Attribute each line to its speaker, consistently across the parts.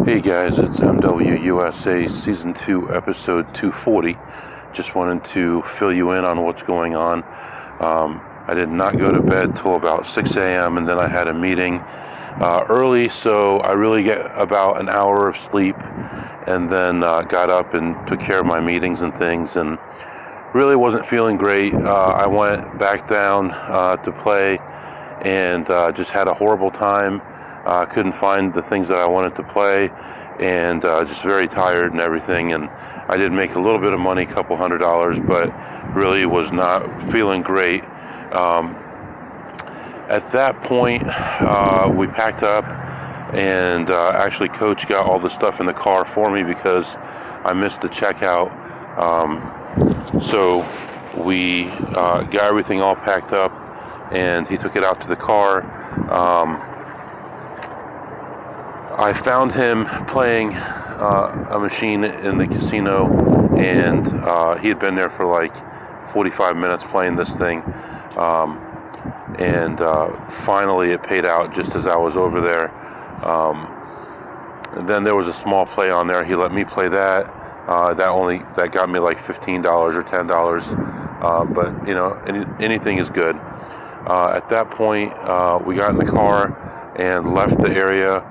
Speaker 1: Hey guys, it's MWUSA Season 2, Episode 240. Just wanted to fill you in on what's going on. I did not go to bed till about 6 a.m. and then I had a meeting early, so I really get about an hour of sleep and then got up and took care of my meetings and things and really wasn't feeling great. I went back down to play and just had a horrible time. Couldn't find the things that I wanted to play, and just very tired and everything. And I did make a little bit of money, $200, but really was not feeling great. At that point, we packed up, and actually Coach got all the stuff in the car for me because I missed the checkout. So we got everything all packed up, and he took it out to the car. I found him playing a machine in the casino, and he had been there for like 45 minutes playing this thing, and finally it paid out just as I was over there. And then there was a small play on there. He let me play that. That got me like $15 or $10, but you know, anything is good. At that point, we got in the car and left the area.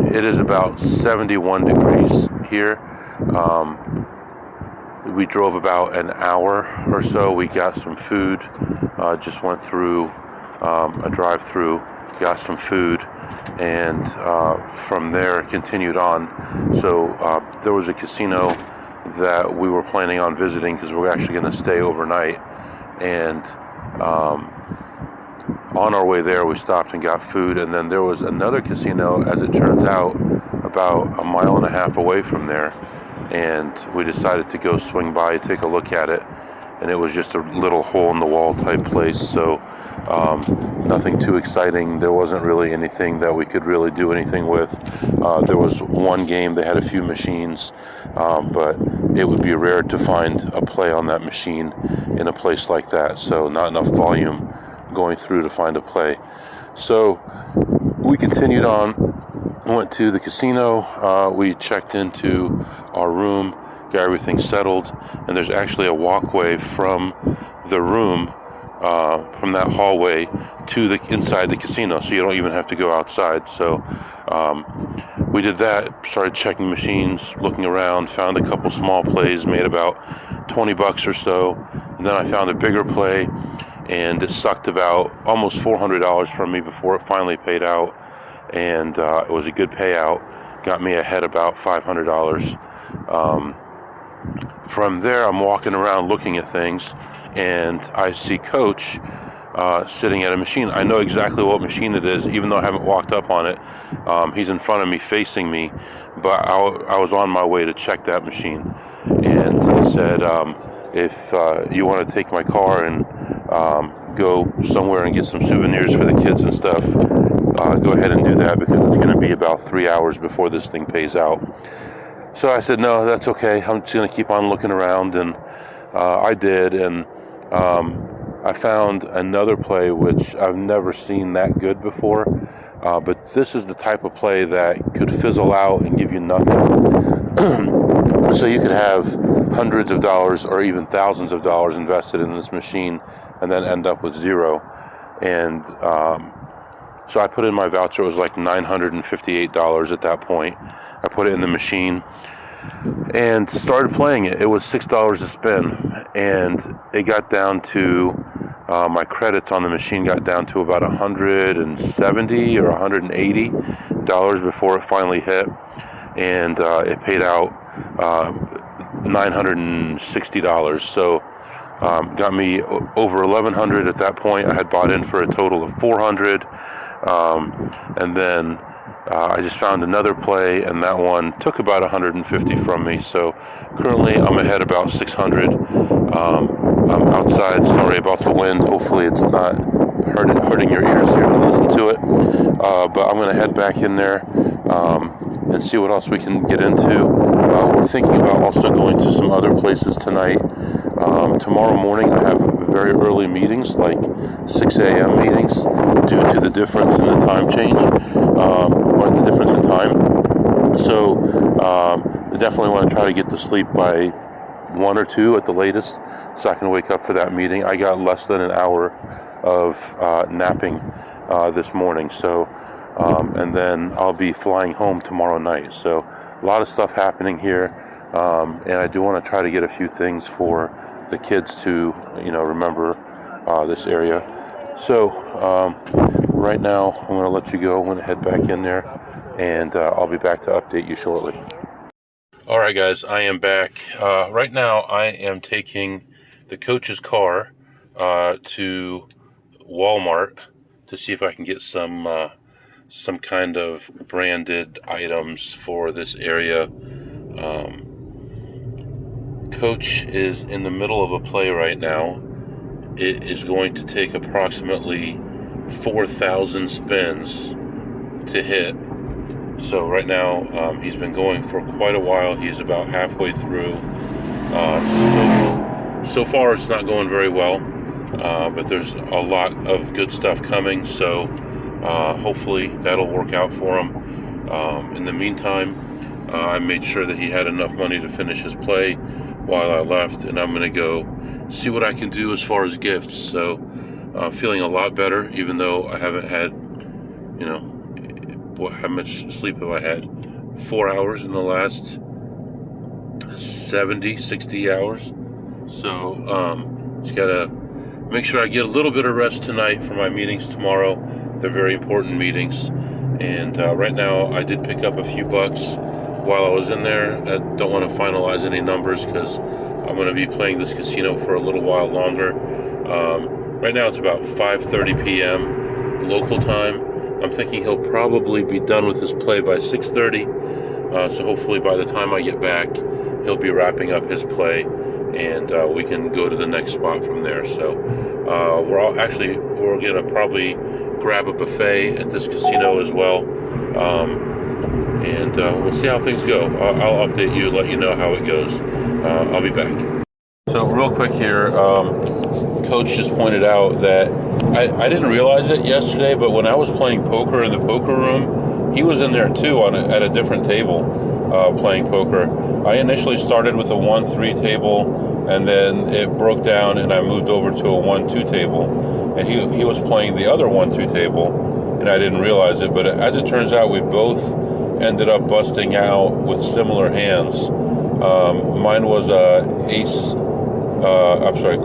Speaker 1: It is about 71 degrees here. We drove about an hour or so. We got some food, just went through a drive-through, got some food, and from there continued on. So there was a casino that we were planning on visiting because we were actually going to stay overnight, and on our way there, we stopped and got food, and then there was another casino, as it turns out, about a mile and a half away from there, and we decided to go swing by, take a look at it, and it was just a little hole-in-the-wall type place, so nothing too exciting. There wasn't really anything that we could really do anything with. There was one game, they had a few machines, but it would be rare to find a play on that machine in a place like that, so not enough volume going through to find a play. So we continued on, went to the casino, we checked into our room, got everything settled, and there's actually a walkway from the room, from that hallway to the inside the casino, so you don't even have to go outside. So we did that, started checking machines, looking around, found a couple small plays, made about $20 or so, and then I found a bigger play, and it sucked about almost $400 from me before it finally paid out, and it was a good payout, got me ahead about $500. From there, I'm walking around looking at things, and I see Coach sitting at a machine. I know exactly what machine it is, even though I haven't walked up on it. He's in front of me, facing me, but I was on my way to check that machine, and he said, if you want to take my car and go somewhere and get some souvenirs for the kids and stuff, go ahead and do that, because it's going to be about 3 hours before this thing pays out. So I said, no, that's okay. I'm just going to keep on looking around, and I did, and I found another play which I've never seen that good before, but this is the type of play that could fizzle out and give you nothing. So you could have hundreds of dollars or even thousands of dollars invested in this machine and then end up with zero. And so I put in my voucher. It was like $958 at that point. I put it in the machine and started playing it. It was $6 a spin, and it got down to my credits on the machine got down to about $170 or $180 before it finally hit, and it paid out $960. So got me over $1,100 at that point. I had bought in for a total of $400, and then I just found another play, and that one took about $150 from me. So currently I'm ahead about $600. I'm outside. Sorry about the wind. Hopefully it's not hurting your ears here to listen to it. But I'm going to head back in there and see what else we can get into. We're thinking about also going to some other places tonight. Tomorrow morning I have very early meetings, like 6 a.m. meetings, due to the difference in the time change. or the difference in time. So I definitely want to try to get to sleep by 1 or 2 at the latest, so I can wake up for that meeting. I got less than an hour of napping this morning, so and then I'll be flying home tomorrow night. So a lot of stuff happening here, and I do want to try to get a few things for the kids to, remember this area. So right now I'm going to let you go. I'm going to head back in there, and I'll be back to update you shortly. All right, guys, I am back. Right now I am taking the coach's car to Walmart to see if I can get some kind of branded items for this area. Coach is in the middle of a play right now. It is going to take approximately 4,000 spins to hit. So right now he's been going for quite a while. He's about halfway through. So far it's not going very well, but there's a lot of good stuff coming. So hopefully that'll work out for him. In the meantime, I made sure that he had enough money to finish his play while I left, and I'm going to go see what I can do as far as gifts. So feeling a lot better, even though I haven't had, how much sleep have I had? 4 hours in the last 60 hours. So just gotta make sure I get a little bit of rest tonight for my meetings tomorrow. They're very important meetings. And right now I did pick up a few bucks while I was in there. I don't want to finalize any numbers because I'm going to be playing this casino for a little while longer. Right now it's about 5:30 p.m. local time. I'm thinking he'll probably be done with his play by 6:30. So hopefully by the time I get back, he'll be wrapping up his play, and we can go to the next spot from there. So we're going to probably grab a buffet at this casino as well. And we'll see how things go. I'll update you, let you know how it goes. I'll be back. So real quick here, Coach just pointed out that I didn't realize it yesterday, but when I was playing poker in the poker room, he was in there too at a different table playing poker. I initially started with a 1-3 table, and then it broke down and I moved over to a 1-2 table, and he was playing the other 1-2 table, and I didn't realize it, but as it turns out, we both ended up busting out with similar hands. Mine was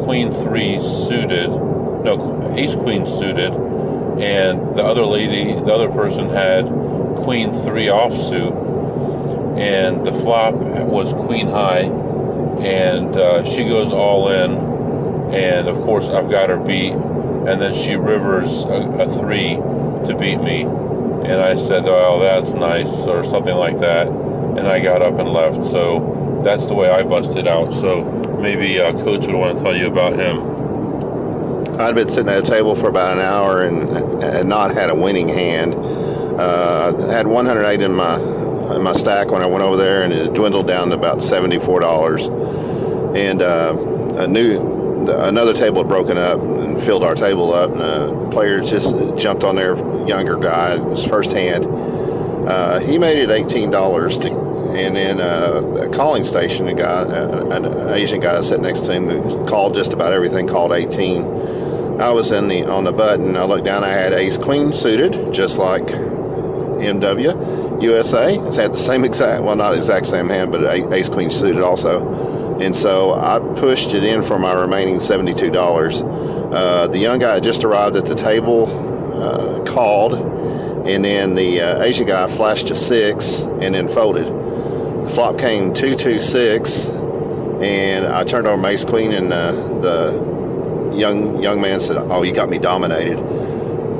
Speaker 1: Queen 3 suited, Ace Queen suited, and the other person had Queen 3 offsuit, and the flop was Queen High, and she goes all in, and of course I've got her beat, and then she rivers a 3 to beat me, and I said, well, that's nice, or something like that, and I got up and left. So that's the way I busted out. So maybe Coach would want to tell you about him.
Speaker 2: I'd been sitting at a table for about an hour and not had a winning hand. I had 108 in my stack when I went over there, and it dwindled down to about $74. And another table had broken up and filled our table up, and a player just jumped on there, younger guy, his first hand. He made it $18 and then a calling station, an Asian guy sitting next to him who called just about everything, called 18. I was on the button. I looked down. I had Ace Queen suited, just like MW USA. It's had the same exact, well, not exact same hand, but Ace Queen suited also. And so I pushed it in for my remaining $72. The young guy just arrived at the table, called, and then the Asian guy flashed a 6 and then folded. The flop came 2-2-6, and I turned over my Ace Queen, and the young man said, "Oh, you got me dominated."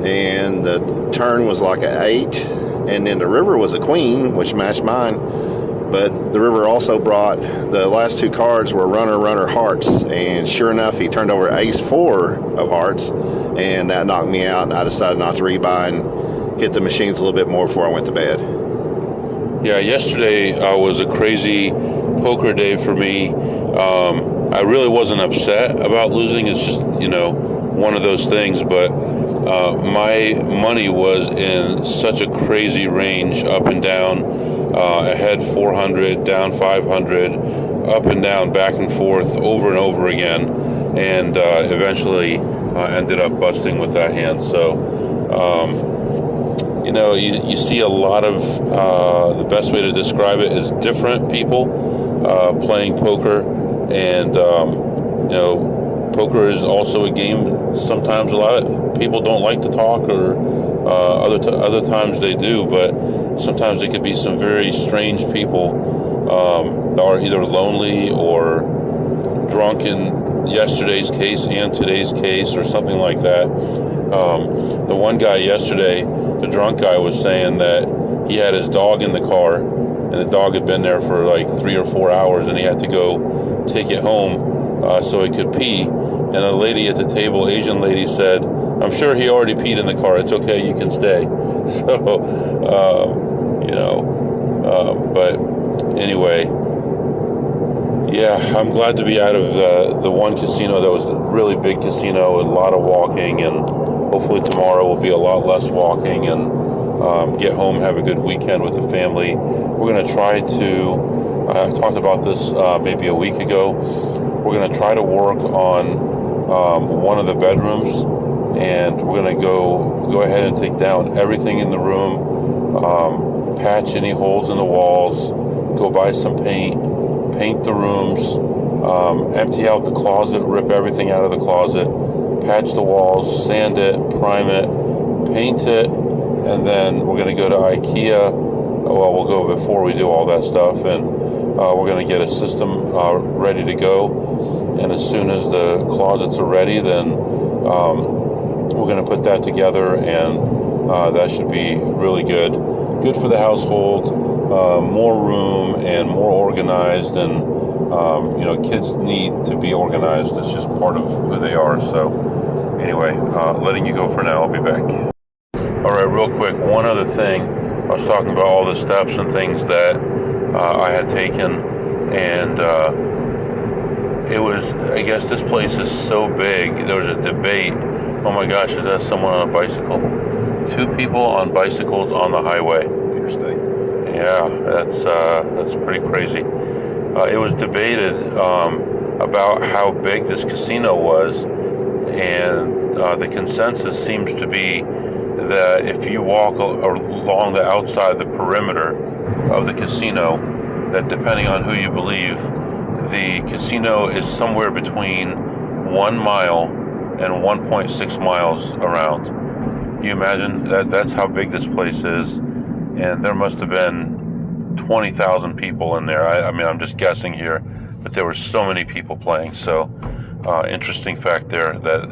Speaker 2: And the turn was like an 8, and then the river was a queen, which matched mine. But the river also brought, the last 2 cards were runner, hearts, and sure enough, he turned over Ace 4 of hearts, and that knocked me out, and I decided not to rebuy and hit the machines a little bit more before I went to bed.
Speaker 1: Yeah, yesterday was a crazy poker day for me. I really wasn't upset about losing. It's just, one of those things, but my money was in such a crazy range, up and down, ahead 400, down 500, up and down, back and forth, over and over again, and eventually ended up busting with that hand. So, you see a lot of, the best way to describe it is different people playing poker, and poker is also a game. Sometimes a lot of people don't like to talk, or other times they do, but sometimes they could be some very strange people that are either lonely or drunk in yesterday's case and today's case, or something like that. The one guy yesterday, the drunk guy, was saying that he had his dog in the car, and the dog had been there for like 3 or 4 hours, and he had to go take it home so he could pee. And a lady at the table, Asian lady, said, "I'm sure he already peed in the car. It's okay, you can stay." So, but anyway, yeah, I'm glad to be out of the one casino that was a really big casino, a lot of walking, and hopefully tomorrow will be a lot less walking, and get home, have a good weekend with the family. We're going to try to, I talked about this maybe a week ago, we're going to try to work on one of the bedrooms, and we're going to go ahead and take down everything in the room, patch any holes in the walls, go buy some paint the rooms, empty out the closet, rip everything out of the closet, patch the walls, sand it, prime it, paint it, and then we're going to go to IKEA. Well, we'll go before we do all that stuff, and we're going to get a system ready to go. And as soon as the closets are ready, then we're going to put that together, and that should be really good. Good for the household, more room and more organized, and kids need to be organized. It's just part of who they are. So anyway, letting you go for now. I'll be back. All right, real quick, one other thing. I was talking about all the steps and things that I had taken, and it was, I guess this place is so big, there was a debate. Oh my gosh, is that someone on a bicycle? 2 people on bicycles on the highway.
Speaker 2: Interstate.
Speaker 1: Yeah, that's pretty crazy. It was debated about how big this casino was, and the consensus seems to be that if you walk along the outside, the perimeter of the casino, that depending on who you believe, the casino is somewhere between 1 mile and 1.6 miles around. Can you imagine that? That's how big this place is, and there must have been 20,000 people in there. I mean, I'm just guessing here, but there were so many people playing. So, interesting fact there that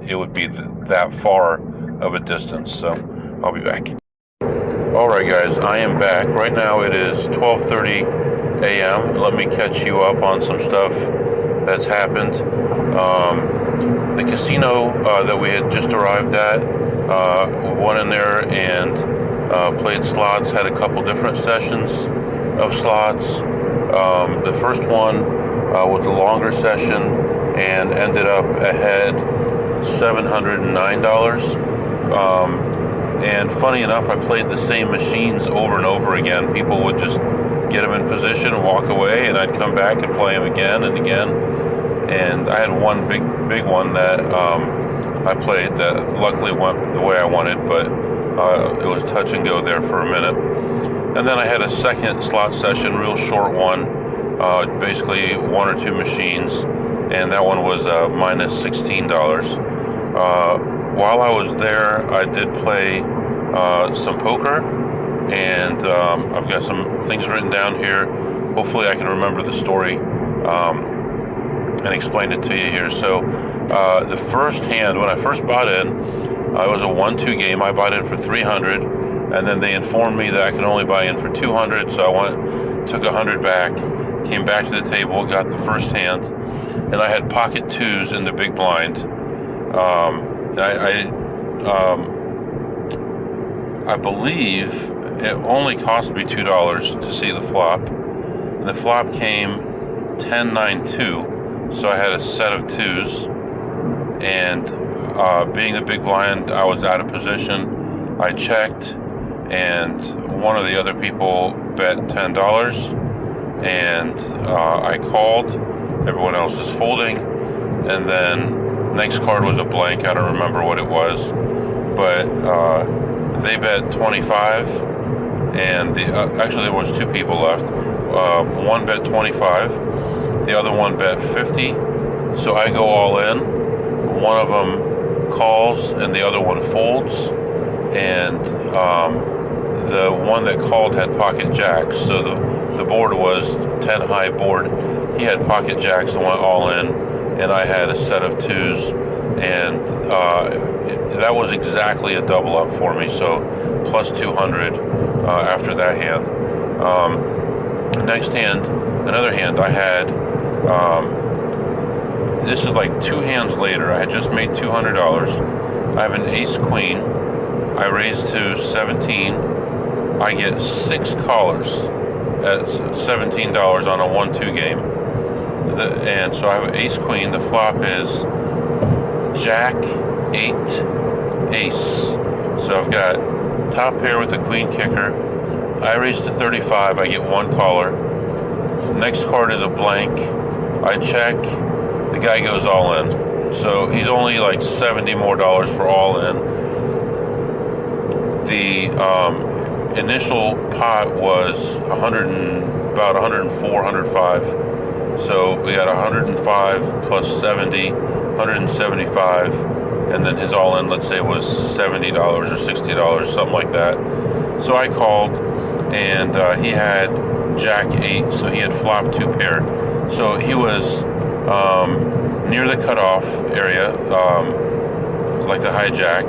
Speaker 1: it would be that far of a distance. So, I'll be back. All right, guys, I am back. Right now it is 12:30 a.m. Let me catch you up on some stuff that's happened. The casino that we had just arrived at, went in there and played slots, had a couple different sessions of slots. The first one was a longer session and ended up ahead $709. And funny enough, I played the same machines over and over again. People would just get them in position and walk away, and I'd come back and play them again and again. And I had one big one that I played that luckily went the way I wanted, but it was touch and go there for a minute. And then I had a second slot session, real short one, basically 1 or 2 machines, and that one was minus $16. While I was there, I did play some poker, and I've got some things written down here. Hopefully I can remember the story and explain it to you here. So the first hand, when I first bought in, it was a 1-2 game. I bought in for 300, and then they informed me that I could only buy in for 200, so I took 100 back, came back to the table, got the first hand, and I had pocket 2s in the big blind. I believe it only cost me $2 to see the flop, and the flop came 10-9-2, so I had a set of 2s, and being the big blind, I was out of position. I checked, and one of the other people bet $10, and I called. Everyone else is folding, and then next card was a blank. I don't remember what it was, but they bet 25, and actually there was two people left. One bet 25, the other one bet 50. So I go all in. One of them calls, and the other one folds, and the one that called had pocket jacks. So the board was 10 high board. He had pocket jacks and went all in, and I had a set of twos, and that was exactly a double up for me. So plus 200 after that hand. Next hand, another hand, I had, this is like two hands later. I had just made $200. I have an ace queen. I raise to 17. I get 6 callers at $17 on a 1-2 game. And so I have ace queen. The flop is jack, 8, ace. So I've got top pair with the queen kicker. I raise to 35. I get 1 caller. Next card is a blank. I check. The guy goes all in. So he's only like $70 more for all in. The initial pot was about 104, 105. So we got 105 plus 70, 175, and then his all in, let's say, was $70 or $60, something like that. So I called, and he had jack 8, so he had flop 2 pair. So he was near the cutoff area, like the hijack,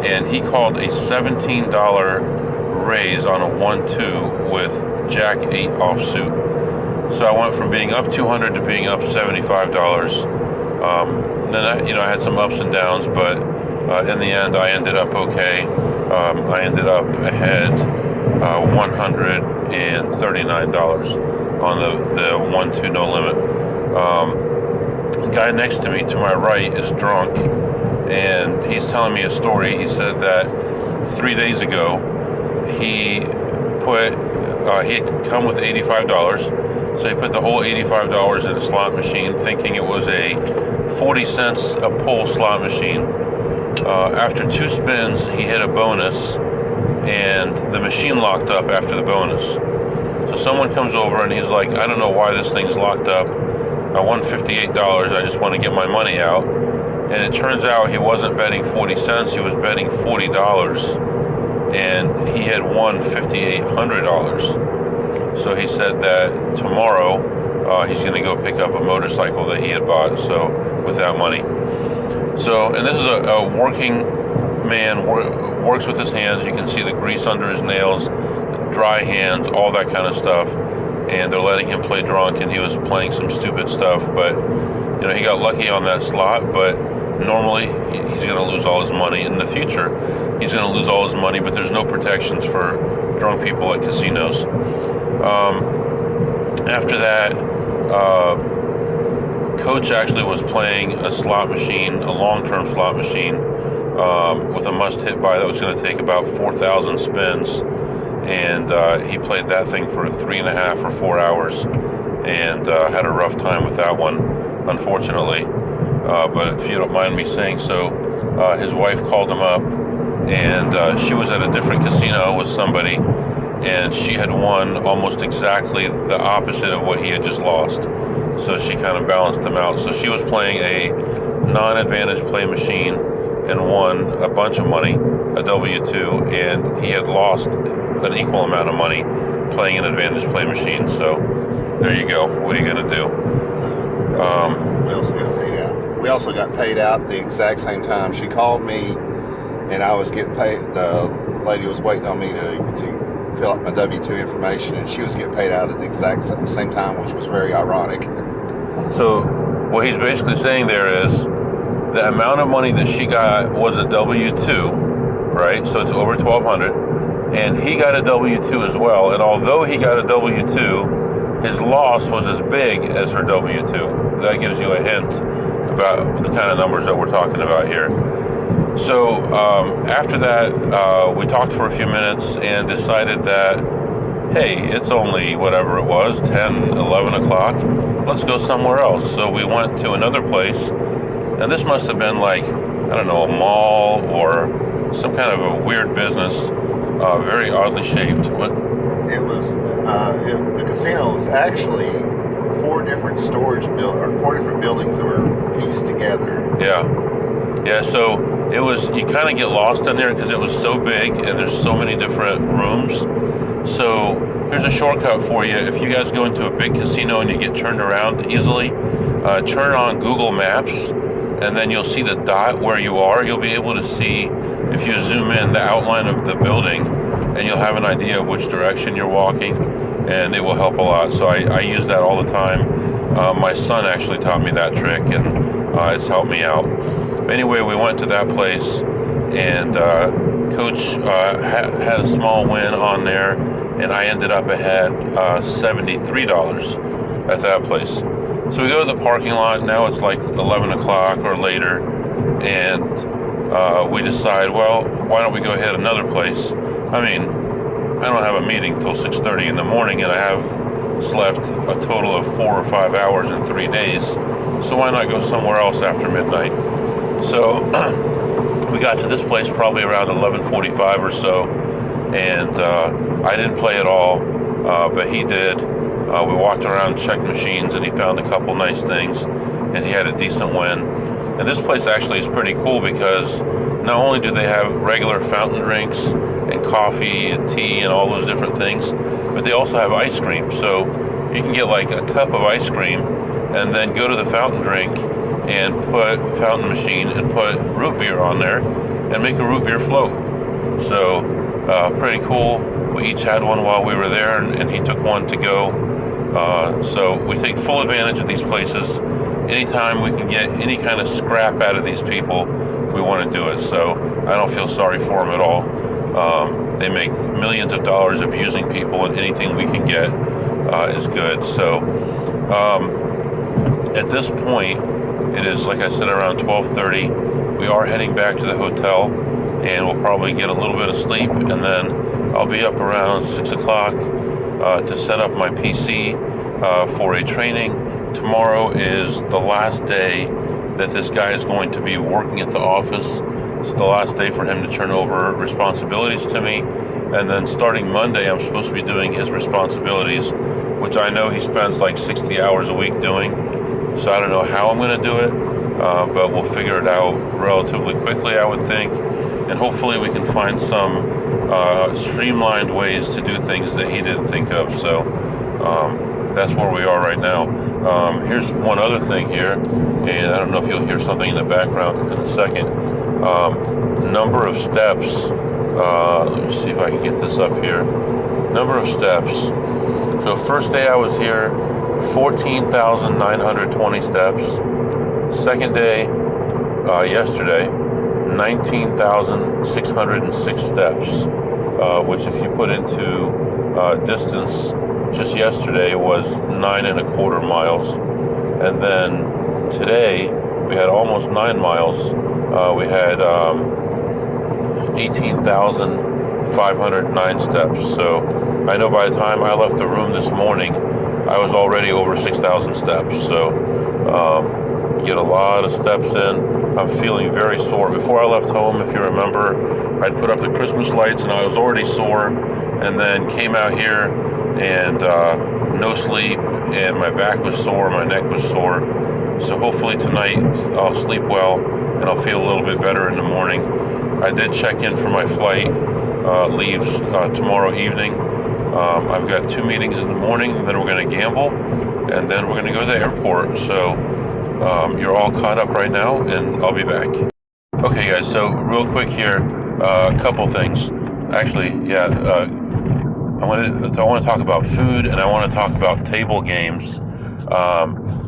Speaker 1: and he called a $17 raise on a 1-2 with jack 8 offsuit. So I went from being up 200 to being up $75. Then I had some ups and downs, but in the end I ended up okay. I ended up ahead $139 on the 1-2 no limit. The guy next to me to my right is drunk, and he's telling me a story. He said that 3 days ago he had come with $85, so he put the whole $85 in a slot machine, thinking it was a 40 cents a pull slot machine. After 2 spins, he hit a bonus, and the machine locked up after the bonus. So someone comes over and he's like, I don't know why this thing's locked up. I won $58. I just want to get my money out. And it turns out he wasn't betting 40 cents. He was betting $40. And he had won $5,800. So he said that tomorrow he's going to go pick up a motorcycle that he had bought. So with that money. So, and this is a working man, works with his hands. You can see the grease under his nails, dry hands, all that kind of stuff. And they're letting him play drunk, and he was playing some stupid stuff. But he got lucky on that slot. But normally he's going to lose all his money. In the future, he's going to lose all his money. But there's no protections for drunk people at casinos. After that, Coach actually was playing a slot machine, a long-term slot machine, with a must-hit buy that was going to take about 4,000 spins. And he played that thing for 3.5 or 4 hours, and had a rough time with that one, unfortunately. But if you don't mind me saying so, his wife called him up, and she was at a different casino with somebody, and she had won almost exactly the opposite of what he had just lost. So she kind of balanced them out. So she was playing a non-advantage play machine and won a bunch of money, a W2, and he had lost an equal amount of money playing an advantage play machine. So there you go. What are you going to do?
Speaker 2: We also got paid out the exact same time. She called me, and I was getting paid. The lady was waiting on me to fill out my W2 information, and she was getting paid out at the exact same time, which was very ironic.
Speaker 1: So what he's basically saying there is the amount of money that she got was a W2, right? So it's over $1,200, and he got a W2 as well. And although he got a W2, his loss was as big as her W2. That gives you a hint about the kind of numbers that we're talking about here. So after that, we talked for a few minutes and decided that, hey, it's only whatever it was, 10, 11 o'clock. Let's go somewhere else. So we went to another place, and this must have been like, I don't know, a mall or some kind of a weird business, very oddly shaped. What?
Speaker 2: It was the casino was actually four different buildings that were pieced together.
Speaker 1: Yeah. So it was, you kind of get lost in there because it was so big and there's so many different rooms. So here's a shortcut for you. If you guys go into a big casino and you get turned around easily, turn on Google Maps, and then you'll see the dot where you are. You'll be able to see, if you zoom in, the outline of the building, and you'll have an idea of which direction you're walking, and it will help a lot. So I use that all the time. My son actually taught me that trick, and it's helped me out. Anyway, we went to that place, and Coach had a small win on there, and I ended up ahead $73 at that place. So we go to the parking lot. Now it's like 11 o'clock or later, and we decide, well, why don't we go hit another place? I mean, I don't have a meeting till 6:30 in the morning, and I have slept a total of 4 or 5 hours in 3 days. So why not go somewhere else after midnight? So we got to this place probably around 11:45 or so, and I didn't play at all, but he did. We walked around, checked machines, and he found a couple nice things, and he had a decent win. And this place actually is pretty cool because not only do they have regular fountain drinks and coffee and tea and all those different things, but they also have ice cream. So you can get like a cup of ice cream and then go to the fountain drink and fountain machine and put root beer on there and make a root beer float. So pretty cool. We each had one while we were there, and he took one to go. So we take full advantage of these places. Anytime we can get any kind of scrap out of these people, we want to do it. So I don't feel sorry for them at all. They make millions of dollars abusing people, and anything we can get is good. So at this point, it is, like I said, around 12:30. We are heading back to the hotel, and we'll probably get a little bit of sleep, and then I'll be up around 6 o'clock to set up my PC for a training. Tomorrow is the last day that this guy is going to be working at the office. It's the last day for him to turn over responsibilities to me, and then starting Monday I'm supposed to be doing his responsibilities, which I know he spends like 60 hours a week doing. So I don't know how I'm going to do it, but we'll figure it out relatively quickly, I would think, and hopefully we can find some streamlined ways to do things that he didn't think of. So that's where we are right now. Here's one other thing here, and I don't know if you'll hear something in the background in a second. Number of steps. Let me see if I can get this up here. Number of steps. So first day I was here, 14,920 steps. Second day, yesterday, 19,606 steps, which if you put into distance, just yesterday was 9.25 miles. And then today we had almost 9 miles. We had 18,509 steps. So I know by the time I left the room this morning, I was already over 6,000 steps. So get a lot of steps in. I'm feeling very sore. Before I left home, if you remember, I'd put up the Christmas lights and I was already sore, and then came out here and no sleep, and my back was sore, my neck was sore. So hopefully tonight I'll sleep well and I'll feel a little bit better in the morning. I did check in for my flight, leaves tomorrow evening. I've got 2 meetings in the morning, then we're going to gamble, and then we're going to go to the airport. So you're all caught up right now, and I'll be back. Okay, guys, so real quick here, a couple things. Actually, yeah, I want to talk about food, and I want to talk about table games.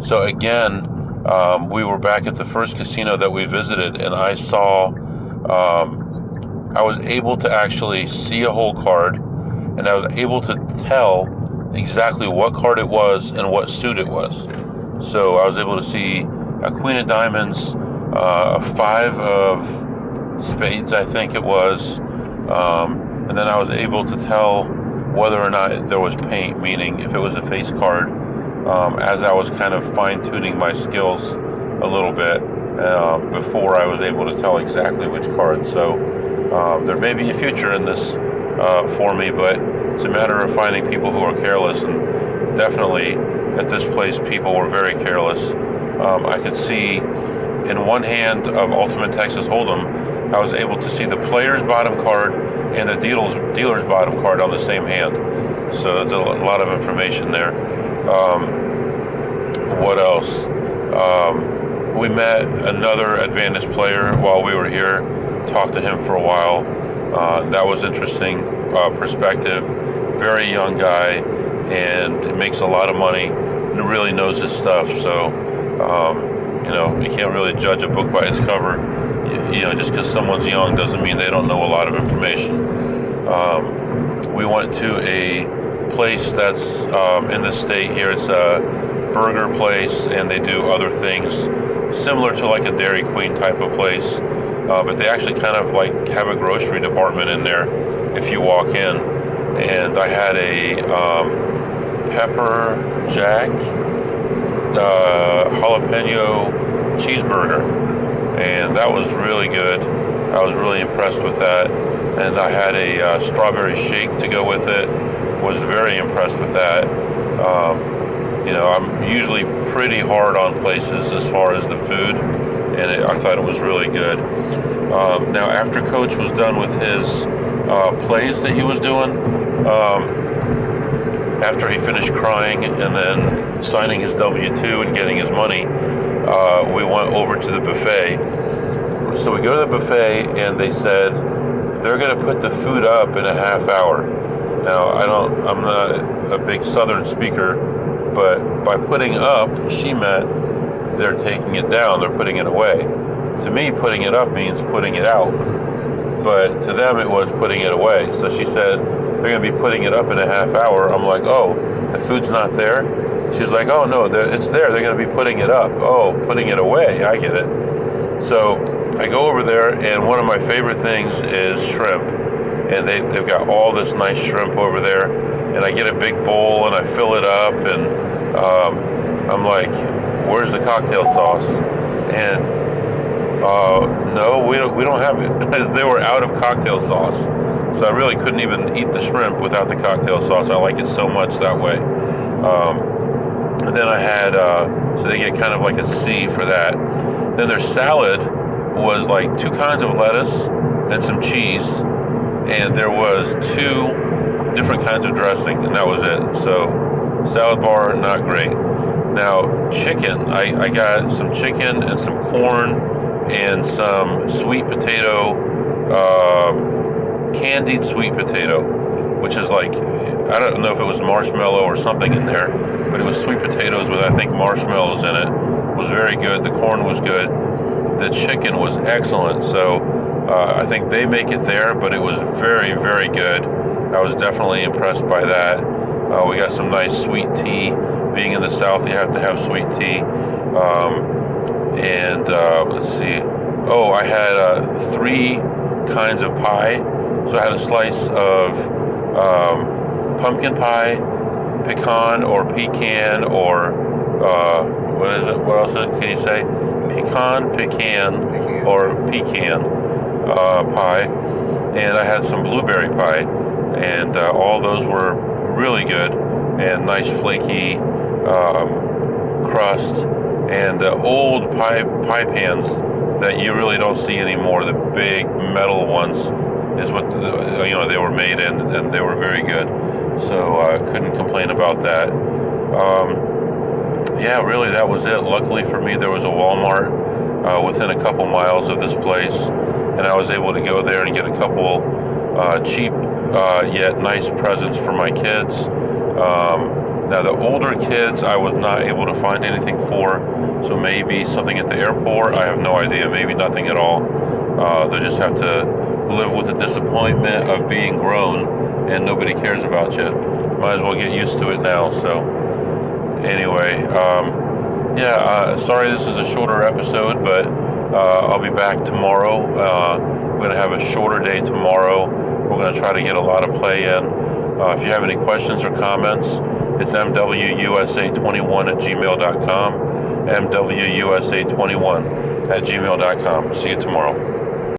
Speaker 1: So again, we were back at the first casino that we visited, and I saw, I was able to actually see a hole card, and I was able to tell exactly what card it was and what suit it was. So I was able to see a queen of diamonds, a 5 of spades, I think it was, and then I was able to tell whether or not there was paint, meaning if it was a face card, as I was kind of fine-tuning my skills a little bit before I was able to tell exactly which card. So there may be a future in this for me, but it's a matter of finding people who are careless, and definitely at this place people were very careless. I could see in one hand of Ultimate Texas Hold'em, I was able to see the player's bottom card and the dealer's bottom card on the same hand. So there's a lot of information there. What else? We met another advantage player while we were here, talked to him for a while. That was interesting perspective. Very young guy, and makes a lot of money and really knows his stuff. So, you can't really judge a book by its cover. Just because someone's young doesn't mean they don't know a lot of information. We went to a place that's in the state here. It's a burger place, and they do other things similar to like a Dairy Queen type of place, but they actually kind of like have a grocery department in there if you walk in. And I had a pepper jack jalapeno cheeseburger, and that was really good. I was really impressed with that. And I had a strawberry shake to go with it. Was very impressed with that. I'm usually pretty hard on places as far as the food, and I thought it was really good. Now, after Coach was done with his plays that he was doing, after he finished crying and then signing his W-2 and getting his money, we went over to the buffet. So we go to the buffet, and they said they're going to put the food up in a half hour. Now, I'm not a big Southern speaker, but by putting up, she meant they're taking it down, they're putting it away. To me, putting it up means putting it out, but to them it was putting it away. So she said they're going to be putting it up in a half hour. I'm like, oh, the food's not there? She's like, oh no, it's there, they're going to be putting it up. Oh, putting it away, I get it. So I go over there, and one of my favorite things is shrimp, and they've got all this nice shrimp over there, and I get a big bowl and I fill it up, and I'm like, where's the cocktail sauce? And no, we don't have it. They were out of cocktail sauce, so I really couldn't even eat the shrimp without the cocktail sauce. I like it so much that way. And then I had so they get kind of like a C for that. Then their salad was like 2 kinds of lettuce and some cheese, and there was 2 different kinds of dressing, and that was it. So salad bar, not great. Now chicken, I got some chicken and some corn and some sweet potato, candied sweet potato, which is like, I don't know if it was marshmallow or something in there, but it was sweet potatoes with, I think, marshmallows in it. It was very good. The corn was good. The chicken was excellent. So I think they make it there, but it was very, very good. I was definitely impressed by that. We got some nice sweet tea. Being in the South, you have to have sweet tea. Let's see. Oh, I had 3 kinds of pie. So I had a slice of pumpkin pie, pecan or pecan, or what is it? What else can you say? Pecan, or pecan pie. And I had some blueberry pie, and all those were really good, and nice flaky crust, and old pie pans that you really don't see anymore. The big metal ones is what they were made in, and they were very good. So I couldn't complain about that. Yeah, really, that was it. Luckily for me, there was a Walmart within a couple miles of this place, and I was able to go there and get a couple cheap yet nice presents for my kids. Now, the older kids, I was not able to find anything for, so maybe something at the airport. I have no idea. Maybe nothing at all. They just have to live with the disappointment of being grown and nobody cares about you. Might as well get used to it now. So anyway, Yeah, sorry this is a shorter episode, but I'll be back tomorrow. We're going to have a shorter day tomorrow. We're going to try to get a lot of play in. If you have any questions or comments, it's mwusa21@gmail.com, mwusa21@gmail.com. See you tomorrow.